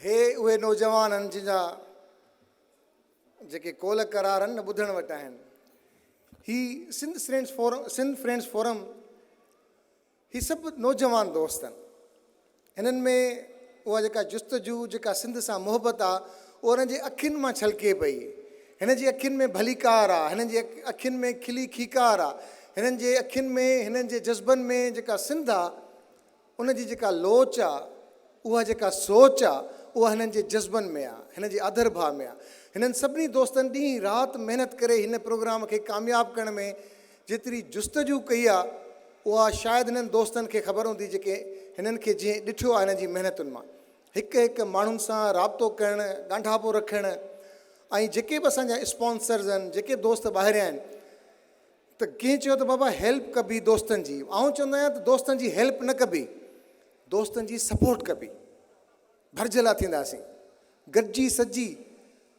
हे उहे नौजवान आहिनि जिनजा जेके कोल करार आहिनि न ॿुधण वटि आहिनि। ही सिंध फ्रेंड्स फोरम ही सभु नौजवान दोस्त आहिनि। हिननि में उहा जेका जुस्तजू जेका सिंध सां मुहबत आहे उहा हुननि जे अखियुनि मां छलके पई। हिन जी अखियुनि में भलीकार आहे, हिननि जी अखियुनि में खिली खीकार आहे, हिननि जे अखियुनि में हिननि जे जज़्बनि में जेका सिंध आहे उन जी जेका लोच आहे, उहा जेका सोच आहे, उहा हिननि जे जज़्बनि में आहे, हिन जे आदर भाव में आहे। हिननि सभिनी दोस्तनि ॾींहुं राति महिनत करे हिन प्रोग्राम खे कामयाबु करण में जेतिरी जुस्तजू कई आहे उहा शायदि हिननि दोस्तनि खे ख़बर हूंदी जेके हिननि खे जीअं ॾिठो आहे हिननि जी महिनतुनि मां। हिकु हिकु माण्हुनि सां राब्तो करणु, ॻांढापो रखणु, ऐं जेके बि असांजा स्पॉन्सर्स आहिनि, जेके दोस्त ॿाहिरियां आहिनि, त कंहिं चयो त बाबा हेल्प कबी दोस्तनि जी। आउं चवंदो आहियां त दोस्तनि जी हेल्प न कबी, दोस्तनि जी सपोर्ट कबी। भरिजियलु थींदासीं, गॾिजी सजी।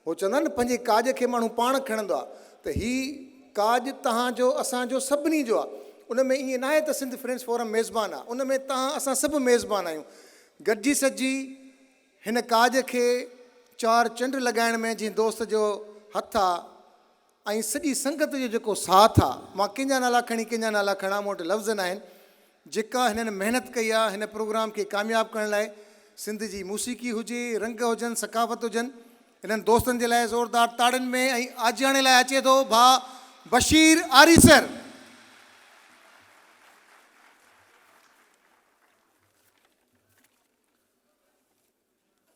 उहो चवंदा आहिनि न पंहिंजे काज खे माण्हू पाण खणंदो आहे, त हीउ काज तव्हांजो असांजो सभिनी जो आहे। उन में ईअं न आहे त सिंध फ्रेंड्स फोरम मेज़बान आहे, उन में तव्हां असां सभु मेज़बान आहियूं। गॾिजी सजी हिन काज खे चार चंड लॻाइण में जीअं दोस्त जो हथु आहे ऐं सॼी संगत जो जेको साथ आहे। मां कंहिंजा नाला खणी कंहिंजा नाला खणा, मूं वटि लफ़्ज़ न आहिनि। जेका हिननि महिनत कई आहे हिन प्रोग्राम खे कामयाबु करण लाइ, सिंध जी मूसीक़ी हुजे, रंग हुजनि, सकाफ़त हुजनि, हिननि दोस्तनि जे लाइ ज़ोरदार ताड़ियुनि में। ऐं आजियाणे लाइ अचे थो भाउ बशीर आरीसर।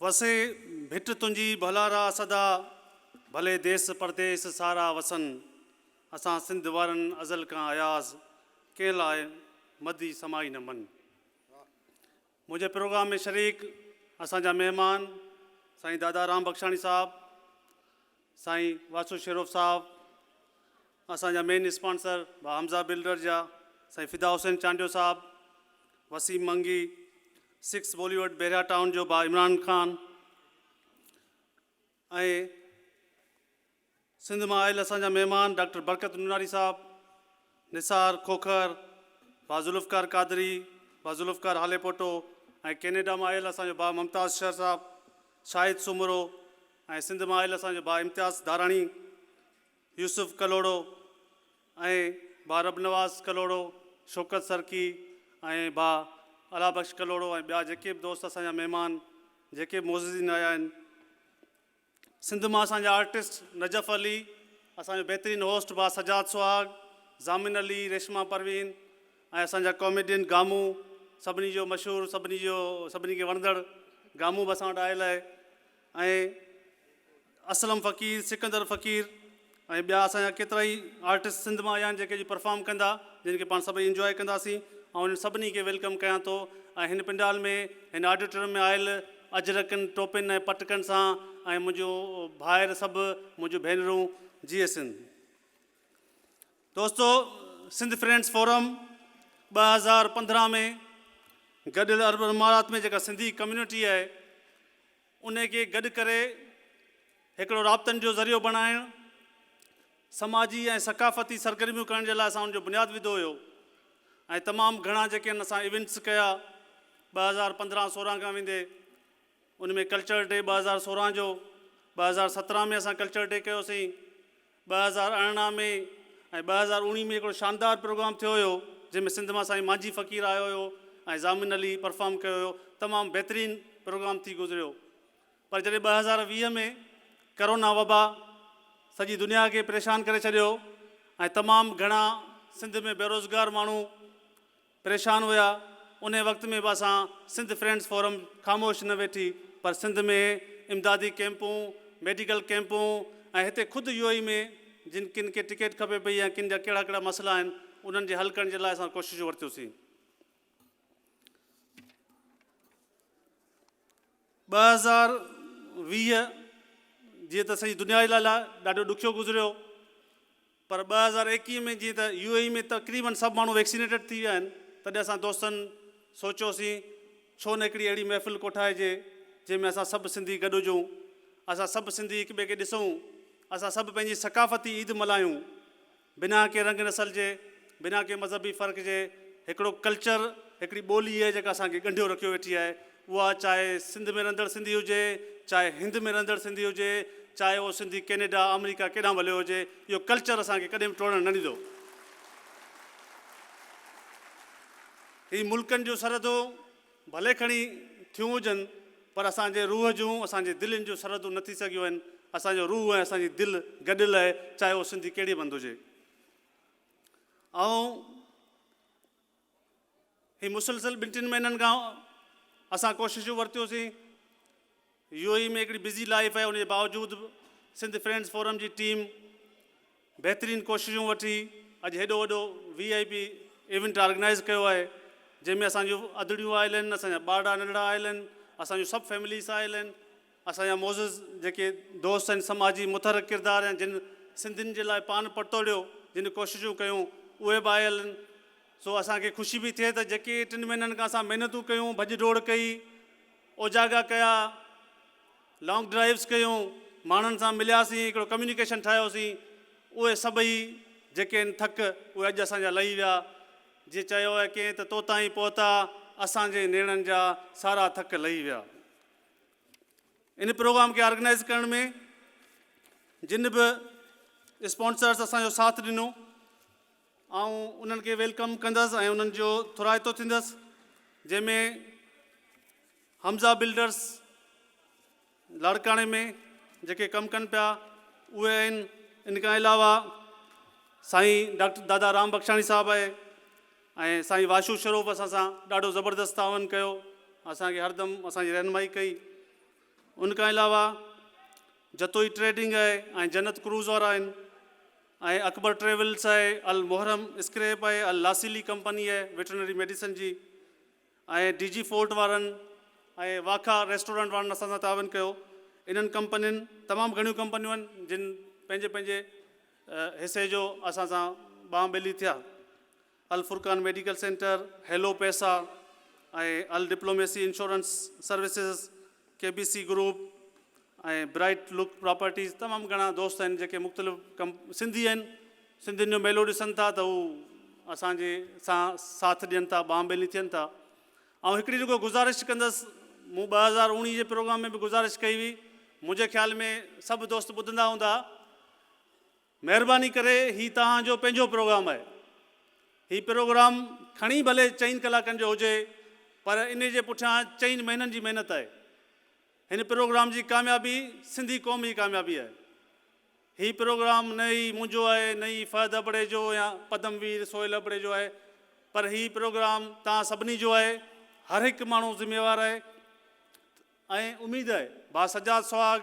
वसे भिट तुंहिंजी भलारा सदा, भले देश परदेस सारा वसन। असां सिंध वारनि अज़ल खां अयाज़, कंहिं लाइ मदी समाई न मन। मुंहिंजे प्रोग्राम में शरीक असांजा महिमान साईं दादा राम बख्शाणी साहिबु, साईं वासु शेरोफ साहिबु, असांजा मेन स्पॉन्सर भाउ हमज़ा बिल्डर जा साईं फिदा हुसैन चांडियो साहिबु, वसीम मंगी, 6 बॉलीवुड बेरिया टाउन जो भाउ इमरान ख़ान, ऐं सिंध मां आयल असांजा महिमान डॉक्टर बरकत नुनारी साहिबु, निसार खोखर, भाउ ज़ुल्फ़कार कादरी, भाउ ज़ुल्फ़कार हालेपोटो, ऐं कैनेडा मां आयल असांजो भाउ मुमताज़ शह साहिबु, शाहिद सुमरो, ऐं सिंध मां आयल असांजो भाउ इम्तियाज़ धाराणी, यूसुफ कलोड़ो, ऐं भाउ रबनवाज़ कलोड़ो, शौकत सरकी, ऐं भाउ अलाबख्श कलोड़ो, ऐं ॿिया जेके बि दोस्त असांजा महिमान जेके बि मोज़िज़ीन आया आहिनि। सिंध मां असांजा आर्टिस्ट नजफ़ अली, असांजो बहितरीनु होस्ट भाउ सजाद सुहाग, ज़ामिन अली, रेशमा परवीन, ऐं असांजा कॉमेडियन गामू, सभिनी जो मशहूरु, सभिनी खे वणंदड़ गामू बि असां वटि आयल आहे, ऐं असलम फ़क़ीर, सिकंदर फ़क़ीर, ऐं ॿिया असांजा केतिरा ई आर्टिस्ट सिंध मां आया आहिनि जेके परफॉर्म कंदा, जिन खे पाण सभई इंजॉय कंदासीं। ऐं हिन सभिनी खे वेलकम कयां थो। ऐं हिन पंडाल में, हिन ऑडिटोरियम में आयल अजरकनि, टोपिनि ऐं पटकनि सां, ऐं मुंहिंजो भाइर सभु, मुंहिंजूं भेनरूं, जी सिंध। दोस्तो, सिंध फ्रेंड्स फोरम 2015 में गॾियल अरब इमारात में जेका सिंधी कम्यूनिटी आहे उन खे गॾु करे हिकिड़ो राब्तनि जो ज़रियो बणाइणु, समाजी ऐं सकाफ़ती सरगर्मियूं करण जे लाइ असां उनजो बुनियादु विधो हुयो। ऐं तमामु घणा जेके आहिनि असां इवेंट्स कया 2015-16 खां वेंदे। उन में कल्चर डे 2016 जो, 2017 में असां कल्चर डे कयोसीं, 2018 में ऐं 2019 में हिकिड़ो शानदार प्रोग्राम थियो हुयो जंहिंमें सिंध मां साईं मांझी फ़क़ीर आयो हुयो ऐं ज़ामिन अली परफॉर्म कयो हुयो। तमामु बहितरीनु प्रोग्राम थी गुज़रियो। पर जॾहिं 2020 में करोना वबा सॼी दुनिया खे परेशान करे छॾियो ऐं तमामु घणा सिंध में बेरोज़गार माण्हू परेशान हुया, उन वक़्त में बि असां सिंध फ्रेंड्स फोरम ख़ामोश न वेठी, पर सिंध में इमदादी कैंपूं, मेडिकल कैंपूं, ऐं हिते ख़ुदि UAE में जिन किन खे टिकट खपे पई या किन जा कहिड़ा कहिड़ा मसइला आहिनि उन्हनि जे हल करण जे लाइ असां कोशिशूं वरितियूंसीं। 2020 जीअं त सॼी दुनिया जे लाइ ॾाढो ॾुखियो गुज़रियो, पर 2021 में जीअं त UAE में तक़रीबन सभु माण्हू वैक्सीनेटेड थी विया आहिनि, तॾहिं असां दोस्तनि सोचियोसीं छो न हिकिड़ी अहिड़ी महफ़िल कोठाइजे जंहिंमें असां सभु सिंधी गॾु हुजूं, असां सभु सिंधी हिक ॿिए खे ॾिसूं, असां सभु पंहिंजी सकाफ़ती ईद मल्हायूं, बिना के रंग नसल जे, बिना के मज़हबी फ़र्क़ जे। हिकिड़ो कल्चर, हिकिड़ी ॿोली आहे जेका असांखे ॻंढियो रखियो वेठी आहे, उहा चाहे सिंध में रहंदड़ सिंधी हुजे, चाहे हिंद में रहंदड़ सिंधी हुजे, चाहे उहो सिंधी कैनेडा अमेरिका केॾांहुं भलियो हुजे, इहो कल्चर असांखे कॾहिं बि टोड़णु न ॾींदो। ही मुल्कनि जूं सरहदूं भले खणी थियूं हुजनि, पर असांजे रूह जूं, असांजे दिलनि जूं सरहदूं न थी सघियूं आहिनि। असांजो रूह ऐं असांजी दिलि गॾियल आहे, चाहे उहो सिंधी कहिड़ी बि हंधि हुजे। ऐं ही मुसलसल 2-3 महीननि खां असां कोशिशूं वरितियूंसीं। UAE में हिकिड़ी बिज़ी लाइफ आहे, उनजे बावजूदि सिंध फ्रेंड्स फोरम जी टीम बहितरीनु कोशिशूं वठी अॼु हेॾो वॾो VIP इवेंट ऑर्गेनाइज़ कयो आहे, जंहिंमें असांजूं अदड़ियूं आयल आहिनि, असांजा ॿार नंढड़ा आयल आहिनि, असांजूं सभु फैमिलीस आयल आहिनि, असांजा मोज़िज़ जेके दोस्त आहिनि, समाजी मुतहरक किरदार आहिनि, जिन सिंधियुनि जे लाइ पान पटोड़ियो, जिन कोशिशूं कयूं, उहे बि आयल आहिनि। सो असांखे ख़ुशी बि थिए त जेके 3 महीननि खां असां महिनतूं कयूं, भॼ डोड़ कई, ओजागा कया, लॉन्ग ड्राइव्स कयूं, माण्हुनि सां मिलियासीं, हिकिड़ो कम्युनिकेशन ठाहियोसीं, उहे सभई जेके आहिनि थक, उहे अॼु असांजा लही विया। जीअं चयो आहे कंहिं त तोता ई पहुता, असांजे नेणनि जा सारा थक लही विया। इन प्रोग्राम खे ऑर्गेनाइज़ करण में जिन बि स्पॉन्सर्स असांजो साथ ॾिनो, ऐं उन्हनि खे वेलकम कंदसि ऐं उन्हनि जो थोराइतो थींदसि, जंहिंमें हमज़ा बिल्डर्स लाड़काणे में जेके कमु कनि पिया उहे आहिनि। इन खां अलावा साईं डॉक्टर दादा राम बख्शाणी साहिबु आहे ऐं साईं वाशू शरोफ असां सां ॾाढो ज़बरदस्त तावन कयो, असांखे हरदम असांजी रहनुमाई कई। उन खां अलावा जतोई ट्रेडिंग आहे ऐं जन्नत क्रूज़ वारा आहिनि ऐं अकबर ट्रेवल्स आहे, अल मोहरम स्क्रैप आहे, अल लासिली कंपनी आहे वेटरनरी मेडिसिन जी, ऐं DG फोर्ट वारनि ऐं वाखा रेस्टोरेंट वारनि असां सां तावन कयो। इन्हनि कंपनियुनि तमामु घणियूं कंपनियूं आहिनि जिन पंहिंजे पंहिंजे हिसे जो असां सां बांह ॿेली थिया। अल फुरकान मेडिकल सेंटर, हेलो पैसा ऐं अल diplomacy insurance services, KBC group ऐं ब्राइट लुक प्रॉपर्टीज़, तमामु घणा दोस्त आहिनि जेके मुख़्तलिफ़ सिंधी आहिनि। सिंधियुनि जो मेलो ॾिसनि था त हू असांजे सां साथ ॾियनि था, बांह ॿेली थियनि था। ऐं हिकिड़ी जेको गुज़ारिश कंदसि, मूं 2019 जे प्रोग्राम में बि गुज़ारिश कई हुई, मुंहिंजे ख़्याल में सभु दोस्त ॿुधंदा हूंदा, महिरबानी करे ही तव्हांजो पंहिंजो प्रोग्राम आहे, ही प्रोग्राम खणी भले 4 कलाकनि जो हुजे, पर इन जे पुठियां 4 महीननि जी महिनत आहे। हिन प्रोग्राम जी कामयाबी सिंधी क़ौम जी कामयाबी आहे। ही प्रोग्राम न ई मुंहिंजो आहे, न ई फ़हद अबड़े जो या पदमवीर सोहेल अबड़े जो आहे, पर ही प्रोग्राम तव्हां सभिनी जो आहे, हर हिकु माण्हू ज़िम्मेवार आहे। ऐं उमेदु आहे भा सजाद सुहाग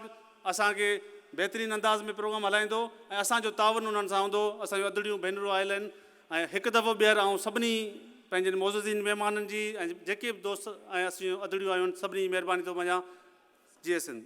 असांखे बहितरीनु अंदाज़ में प्रोग्राम हलाईंदो ऐं असांजो तावन उन्हनि सां हूंदो। असांजूं अदड़ियूं भेनरूं आयल आहिनि ऐं हिकु दफ़ो ॿीहर ऐं सभिनी पंहिंजनि मोज़ीन महिमाननि जी ऐं जेके बि दोस्त ऐं असांजूं अदड़ियूं आयूं आहिनि, सभिनी जी महिरबानी थो मञा। जय सिंध।